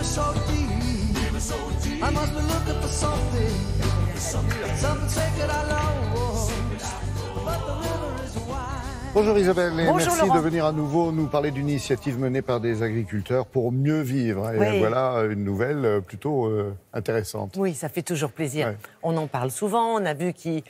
so deep. I must be looking for something sacred I lost. But the river is wide. Bonjour Isabelle, et Bonjour merci Laurent. de venir à nouveau nous parler d'une initiative menée par des agriculteurs pour mieux vivre. Et Oui. voilà une nouvelle plutôt intéressante. Oui, ça fait toujours plaisir. Ouais. On en parle souvent, on a vu qu'ils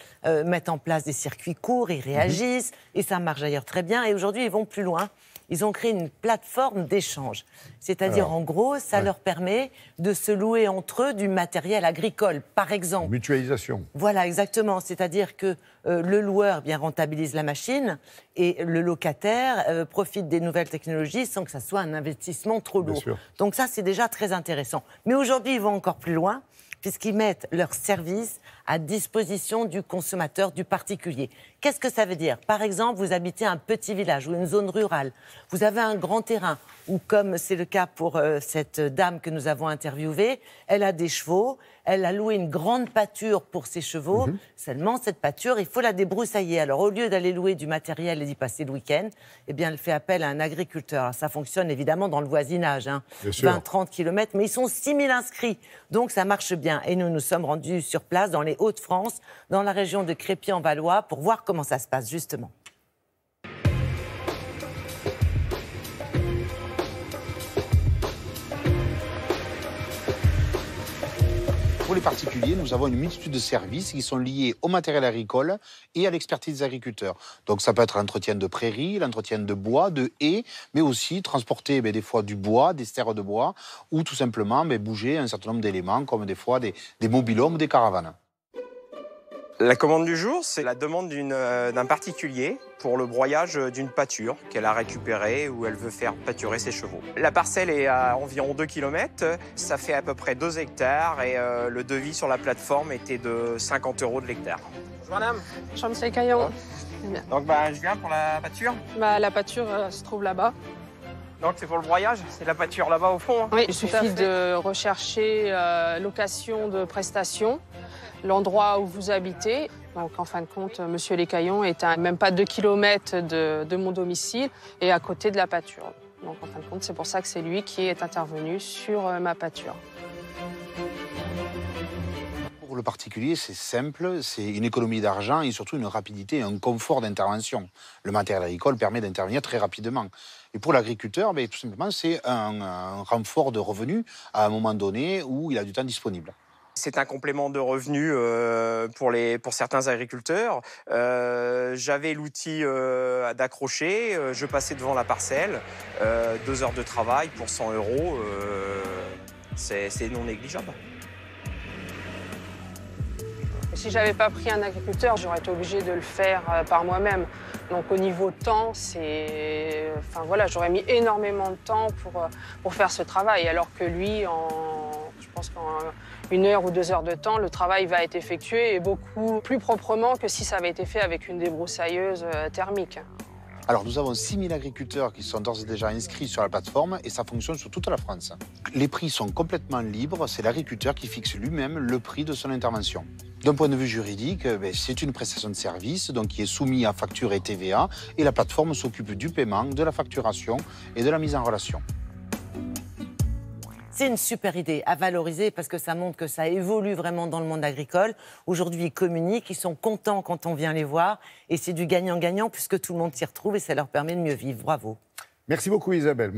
mettent en place des circuits courts, ils réagissent, et ça marche d'ailleurs très bien. Et aujourd'hui, ils vont plus loin. Ils ont créé une plateforme d'échange. C'est-à-dire, Alors, en gros, ça leur permet de se louer entre eux du matériel agricole, par exemple. Mutualisation. Voilà, exactement. C'est-à-dire que le loueur bien rentabilise la machine et le locataire profite des nouvelles technologies sans que ça soit un investissement trop Bien lourd. sûr. Donc ça, c'est déjà très intéressant. Mais aujourd'hui, ils vont encore plus loin puisqu'ils mettent leurs services à disposition du consommateur, du particulier. Qu'est-ce que ça veut dire ? Par exemple, vous habitez un petit village ou une zone rurale, vous avez un grand terrain, ou comme c'est le cas pour cette dame que nous avons interviewée, elle a des chevaux, elle a loué une grande pâture pour ses chevaux, seulement cette pâture, il faut la débroussailler. Alors au lieu d'aller louer du matériel et d'y passer le week-end, eh bien elle fait appel à un agriculteur. Alors, ça fonctionne évidemment dans le voisinage, Bien sûr. 20-30 km, mais ils sont 6000 inscrits, donc ça marche bien. Et nous nous sommes rendus sur place dans les Hauts-de-France, dans la région de Crépy-en-Valois, pour voir comment ça se passe justement. Pour les particuliers, nous avons une multitude de services qui sont liés au matériel agricole et à l'expertise des agriculteurs. Donc ça peut être l'entretien de prairies, l'entretien de bois, de haies, mais aussi transporter des fois du bois, des stères de bois, ou tout simplement bouger un certain nombre d'éléments, comme des fois des mobil-homes ou des caravanes. La commande du jour, c'est la demande d'un particulier pour le broyage d'une pâture qu'elle a récupérée ou elle veut faire pâturer ses chevaux. La parcelle est à environ 2 km, ça fait à peu près 2 hectares et le devis sur la plateforme était de 50 € de l'hectare. Bonjour madame. Jean-Michel Caillon. Bien. Donc je viens pour la pâture. La pâture se trouve là-bas. Donc c'est pour le broyage, c'est la pâture là-bas au fond. Oui, il suffit de rechercher location de prestations, l'endroit où vous habitez. Donc en fin de compte, Monsieur Lécaillon est à même pas 2 km de mon domicile et à côté de la pâture. Donc en fin de compte, c'est pour ça que c'est lui qui est intervenu sur ma pâture. Pour le particulier, c'est simple, c'est une économie d'argent et surtout une rapidité et un confort d'intervention. Le matériel agricole permet d'intervenir très rapidement. Et pour l'agriculteur, tout simplement, c'est un renfort de revenus à un moment donné où il a du temps disponible. C'est un complément de revenus pour certains agriculteurs. J'avais l'outil d'accrocher, je passais devant la parcelle, 2 heures de travail pour 100 €, c'est non négligeable. Si j'avais pas pris un agriculteur, j'aurais été obligée de le faire par moi-même. Donc au niveau temps, j'aurais mis énormément de temps pour faire ce travail, alors que lui, je pense qu'en 1 heure ou 2 heures de temps, le travail va être effectué et beaucoup plus proprement que si ça avait été fait avec une débroussailleuse thermique. Alors nous avons 6000 agriculteurs qui sont d'ores et déjà inscrits sur la plateforme et ça fonctionne sur toute la France. Les prix sont complètement libres, c'est l'agriculteur qui fixe lui-même le prix de son intervention. D'un point de vue juridique, c'est une prestation de service donc qui est soumise à facture et TVA et la plateforme s'occupe du paiement, de la facturation et de la mise en relation. C'est une super idée à valoriser parce que ça montre que ça évolue vraiment dans le monde agricole. Aujourd'hui, ils communiquent, ils sont contents quand on vient les voir et c'est du gagnant-gagnant puisque tout le monde s'y retrouve et ça leur permet de mieux vivre. Bravo. Merci beaucoup Isabelle.